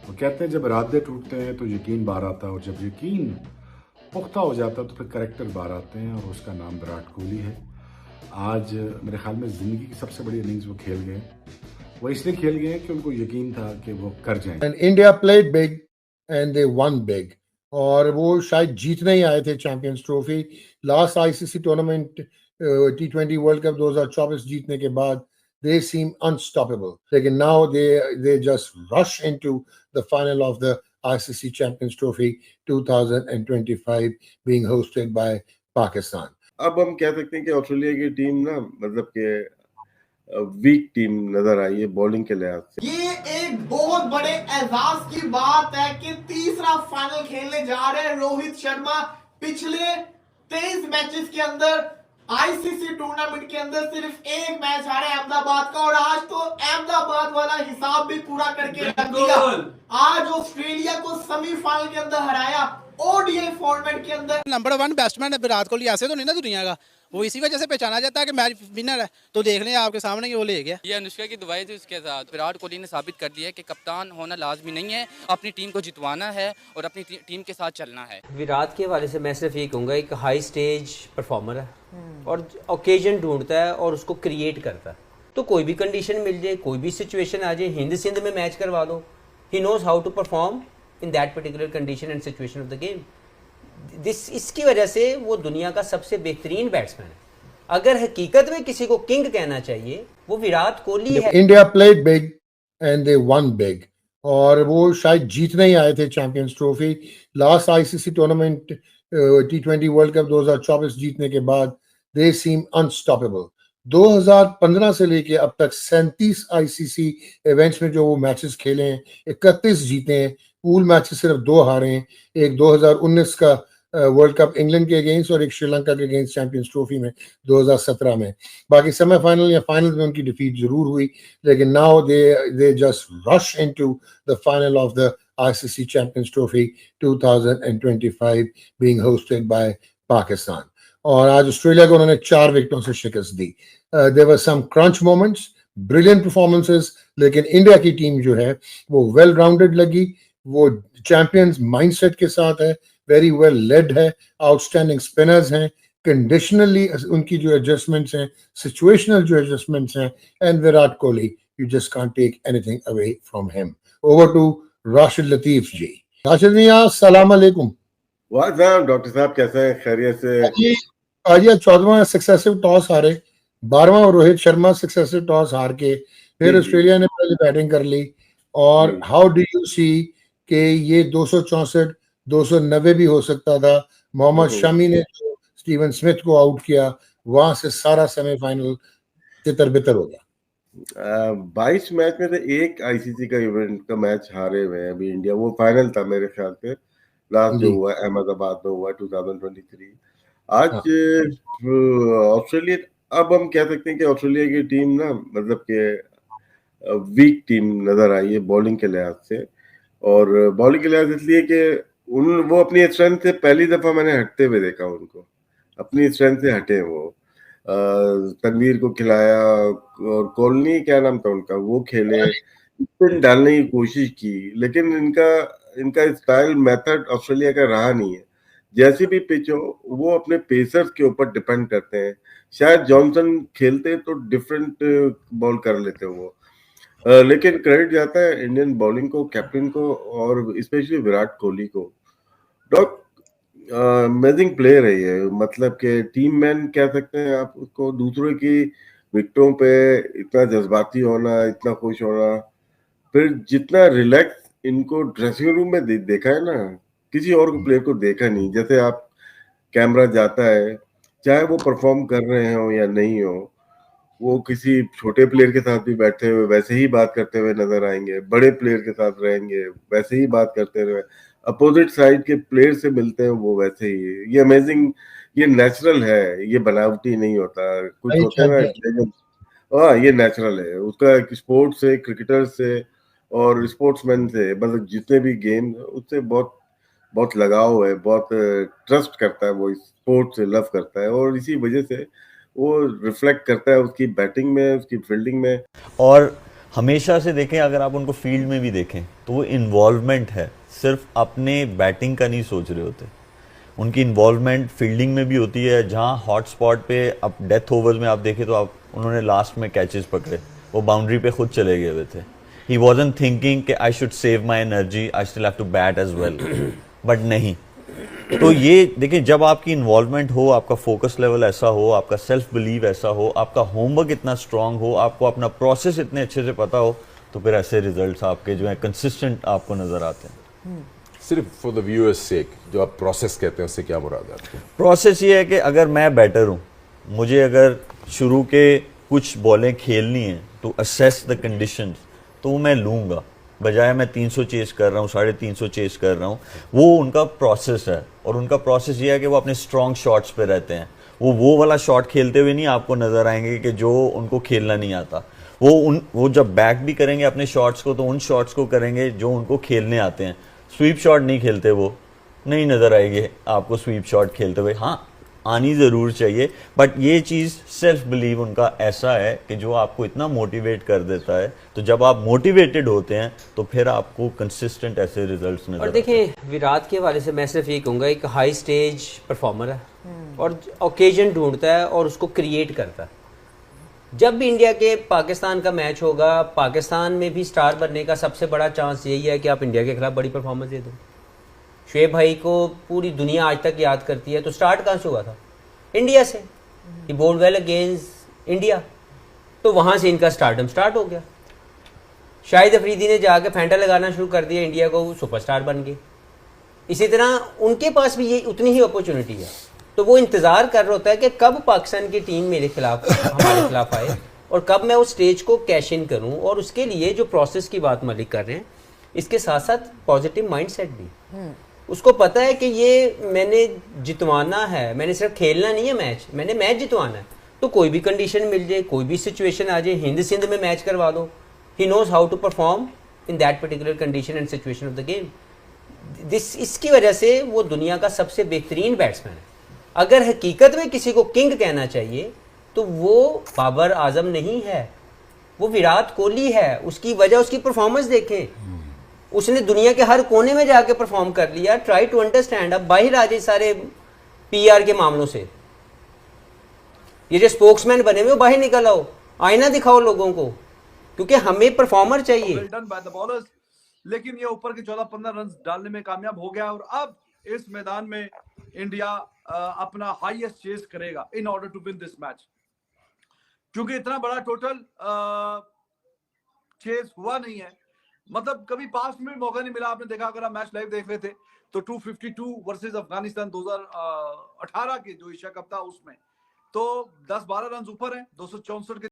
वो कहते हैं जब इरादे टूटते हैं तो यकीन बाहर आता है, और जब यकीन पुख्ता हो जाता है तो फिर करैक्टर बाहर आते हैं, और उसका नाम विराट कोहली है। आज मेरे ख्याल में ज़िंदगी की सबसे बड़ी इनिंग्स वो खेल गए। वो इसलिए खेल गए कि उनको यकीन था कि वो कर जाएंगे। And India played big and they won big. और वो शायद जीतने ही आए थे champions trophy. Last ICC tournament T20 world cup 2024 जीतने के बाद they seem unstoppable. लेकिन now they just rush into the final of the ICC Champions Trophy 2025 being hosted by Pakistan. अब हम कह सकते हैं कि ऑस्ट्रेलिया की टीम ना मतलब कि वीक टीम नजर आई है बॉलिंग के लिहाज से। ये एक बहुत बड़े एजाज की बात है कि तीसरा फाइनल खेलने जा रहे हैं रोहित शर्मा। पिछले 23 मैचेस के अंदर आईसीसी टूर्नामेंट के अंदर सिर्फ एक मैच हारे अहमदाबाद का, और आज तो अहमदाबाद वाला हिसाब भी पूरा करके रख दिया। आज ऑस्ट्रेलिया को सेमीफाइनल के अंदर हराया ओडीआई फॉर्मेट के अंदर। नंबर 1 बैट्समैन है विराट कोहली, ऐसे तो नहीं ना दुनिया का, वो इसी वजह से पहचाना जाता है कि मैच विनर है। तो देख लें आपके सामने वो ले गया। ये अनुष्का की दुआएं थी उसके साथ। विराट कोहली ने साबित कर दिया है कि कप्तान होना लाजमी नहीं है, अपनी टीम को जितवाना है और अपनी टीम के साथ चलना है। विराट के हवाले से मैं सिर्फ ये कहूँगा, एक हाई स्टेज परफॉर्मर है और ओकेजन ढूंढता है और उसको क्रिएट करता है। तो कोई भी कंडीशन मिल जाए, कोई भी सिचुएशन आ जाए, हिंद सिंध में मैच करवा दो, he knows how to perform in that particular condition and situation of the game. इसकी वजह से वो दुनिया का सबसे बेहतरीन बैट्समैन है। अगर हकीकत में किसी को किंग कहना चाहिए वो विराट कोहली है। India played big and they one big, और वो शायद जीतने ही आए थे champions trophy. Last ICC tournament T20 world cup 2024 जीतने के बाद दे सीम अनस्टॉपेबल। 2015 से लेके अब तक 37 आईसीसी इवेंट्स में जो वो मैचेस खेले हैं, 31 जीते हैं, पूल मैचेस सिर्फ 2 हारे हैं। एक 2019 का वर्ल्ड कप इंग्लैंड के अगेंस्ट और एक श्रीलंका के अगेंस्ट चैंपियंस ट्रॉफी में 2017 में। बाकी सेमीफाइनल या फाइनल में उनकी डिफीट जरूर हुई, लेकिन now they just rush into the final of the ICC Champions Trophy 2025 being hosted by Pakistan. और आज ऑस्ट्रेलिया को उन्होंने 4 विकेटों से शिकस्त दी। There were some crunch moments, brilliant performances, लेकिन इंडिया की टीम जो है वो वेल राउंडेड लगी, वो चैंपियंस माइंडसेट के साथ है, वेरी वेल लेड है, आउटस्टैंडिंग स्पिनर्स हैं, कंडीशनली उनकी जो एडजस्टमेंट्स हैं, सिचुएशनल जो एडजस्टमेंट्स हैं, and Virat Kohli, you just can't take anything away from him. Over to Rashid Latif ji. Rashid मियां, अस्सलाम वालेकुम। वाह डॉक्टर साहब, कैसे हैं? खैरियत से? आज ये 14वां सक्सेसिव टॉस हारे, 12वां रोहित शर्मा सक्सेसिव टॉस हार के फिर ऑस्ट्रेलिया ने पहले बैटिंग कर ली। और हाउ डू यू सी कि ये 264 290 भी हो सकता था। मोहम्मद शमी ने जो स्टीवन स्मिथ को आउट किया, वहां से सारा सेमीफाइनल तितर बितर हो गया। 22 मैच में से एक आईसीसी का इवेंट का मैच हारे हुए हैं अभी इंडिया। वो फाइनल था मेरे ख्याल से, लास्ट जो हुआ अहमदाबाद में हुआ 2023। आज ऑस्ट्रेलिया, अब हम कह सकते हैं कि ऑस्ट्रेलिया की टीम ना मतलब कि वीक टीम नजर आई है बॉलिंग के लिहाज से। और बॉलिंग के लिहाज इसलिए कि वो अपनी स्ट्रेंथ से पहली दफा मैंने हटते हुए देखा उनको, अपनी स्ट्रेंथ से हटे वो। तनवीर को खिलाया और कोहली, क्या नाम था उनका, वो खेले, स्पिन डालने की कोशिश की, लेकिन इनका स्टाइल मेथड ऑस्ट्रेलिया का रहा नहीं है। जैसे भी पिच हो वो अपने पेसर्स के ऊपर डिपेंड करते हैं। शायद जॉनसन खेलते तो डिफरेंट बॉल कर लेते वो, लेकिन क्रेडिट जाता है इंडियन बॉलिंग को, कैप्टन को, और स्पेशली विराट कोहली को। डॉक अमेजिंग प्लेयर है ये, मतलब कि टीम मैन कह सकते हैं आप उसको। दूसरों की विकेटों पे इतना जज्बाती होना, इतना खुश होना, फिर जितना रिलैक्स इनको ड्रेसिंग रूम में देखा है ना, किसी और प्लेयर को देखा नहीं। जैसे आप कैमरा जाता है, चाहे वो परफॉर्म कर रहे हो या नहीं हो, वो किसी छोटे प्लेयर के साथ भी बैठे हुए वैसे ही बात करते हुए नजर आएंगे, बड़े प्लेयर के साथ रहेंगे वैसे ही बात करते हुए, अपोजिट साइड के प्लेयर से मिलते हैं वो वैसे ही। ये अमेजिंग, ये नेचुरल है, ये बनावटी नहीं होता। कुछ होता है ना, हाँ ये नेचुरल है उसका। स्पोर्ट्स से, क्रिकेटर से और स्पोर्ट्समैन से, मतलब जितने भी गेम उससे बहुत बहुत लगाव है, बहुत ट्रस्ट करता है वो, स्पोर्ट से लव करता है, और इसी वजह से वो रिफ्लेक्ट करता है उसकी बैटिंग में, उसकी फील्डिंग में। और हमेशा से देखें, अगर आप उनको फील्ड में भी देखें तो वो इन्वॉल्वमेंट है, सिर्फ अपने बैटिंग का नहीं सोच रहे होते, उनकी इन्वॉल्वमेंट फील्डिंग में भी होती है। जहाँ हॉट स्पॉट पे अब डेथ ओवर्स में आप देखें तो आप उन्होंने लास्ट में कैचेस पकड़े, वो बाउंड्री पे खुद चले गए हुए थे। ही वॉजंट थिंकिंग कि I should save my energy, I still have to bat as well, but नहीं। तो ये देखिए, जब आपकी इन्वॉल्वमेंट हो, आपका फोकस लेवल ऐसा हो, आपका सेल्फ बिलीव ऐसा हो, आपका होमवर्क इतना स्ट्रांग हो, आपको अपना प्रोसेस इतने अच्छे से पता हो, तो फिर ऐसे रिजल्ट्स आपके जो है कंसिस्टेंट आपको नजर आते हैं। सिर्फ फॉर द व्यूअर्स सेक, जो आप प्रोसेस कहते हैं उससे क्या मुराद है आपको? प्रोसेस ये है कि अगर मैं बैटर हूँ, मुझे अगर शुरू के कुछ बॉलें खेलनी है टू असेस द कंडीशंस, तो मैं लूँगा, बजाय मैं 300 चेस कर रहा हूँ, 350 चेस कर रहा हूँ। वो उनका प्रोसेस है, और उनका प्रोसेस ये है कि वो अपने स्ट्रॉन्ग शॉट्स पे रहते हैं। वो वाला शॉट खेलते हुए नहीं आपको नज़र आएंगे कि जो उनको खेलना नहीं आता। वो जब बैक भी करेंगे अपने शॉट्स को, तो उन शॉट्स को करेंगे जो उनको खेलने आते हैं। स्वीप शॉट नहीं खेलते, वो नहीं नज़र आएंगे आपको स्वीप शॉट खेलते हुए। हाँ, आनी ज़रूर चाहिए, बट ये चीज़ सेल्फ बिलीव उनका ऐसा है कि जो आपको इतना मोटिवेट कर देता है। तो जब आप मोटिवेटेड होते हैं तो फिर आपको कंसिस्टेंट ऐसे रिजल्ट्स नजर और देखिए, विराट के हवाले से मैं सिर्फ ये कहूँगा, एक हाई स्टेज परफॉर्मर है और ओकेजन ढूंढता है और उसको क्रिएट करता है। जब भी इंडिया के पाकिस्तान का मैच होगा, पाकिस्तान में भी स्टार बनने का सबसे बड़ा चांस यही है कि आप इंडिया के खिलाफ बड़ी परफॉर्मेंस दे दो। शुएब भाई को पूरी दुनिया आज तक याद करती है, तो स्टार्ट कहाँ से हुआ था? इंडिया से। ही बॉल्ड वेल अगेंस्ट इंडिया, तो वहाँ से इनका स्टारडम स्टार्ट हो गया। शाहिद अफरीदी ने जाके फैंटा लगाना शुरू कर दिया, इंडिया को सुपरस्टार बन गए। इसी तरह उनके पास भी ये उतनी ही अपॉर्चुनिटी है, तो वो इंतज़ार कर रहा होता है कि कब पाकिस्तान की टीम मेरे खिलाफ हमारे खिलाफ आए और कब मैं उस स्टेज को कैश इन करूं। और उसके लिए जो प्रोसेस की बात मलिक कर रहे हैं, इसके साथ साथ पॉजिटिव माइंडसेट भी। उसको पता है कि ये मैंने जितवाना है, मैंने सिर्फ खेलना नहीं है मैच, मैंने मैच जितवाना है। तो कोई भी कंडीशन मिल जाए, कोई भी सिचुएशन आ जाए, हिंद सिंध में मैच करवा दो, he knows how to perform in that particular condition and situation of the game. इसकी वजह से वो दुनिया का सबसे बेहतरीन बैट्समैन है। अगर हकीकत में किसी को किंग कहना चाहिए तो वो बाबर आजम नहीं है, वो विराट कोहली है। उसकी वजह उसकी परफॉर्मेंस देखें, उसने दुनिया के हर कोने में जाके परफॉर्म कर लिया। Try to understand. अब बाहर आ जाए सारे पीआर के मामलों से, ये जो स्पोक्समैन बने हुए बाहर निकल आओ, आईना दिखाओ लोगों को, क्योंकि हमें परफॉर्मर चाहिए। लेकिन ये ऊपर के 14-15 रन डालने में कामयाब हो गया और अब इस मैदान में इंडिया अपना हाईएस्ट चेस करेगा in order to win this match, क्योंकि इतना बड़ा टोटल चेस हुआ नहीं है। मतलब कभी पास्ट में भी मौका नहीं मिला। आपने देखा, अगर आप मैच लाइव देख रहे थे तो 252 वर्सेस अफगानिस्तान 2018 के जो एशिया कप था उसमें तो 10-12 रन ऊपर है, 264 के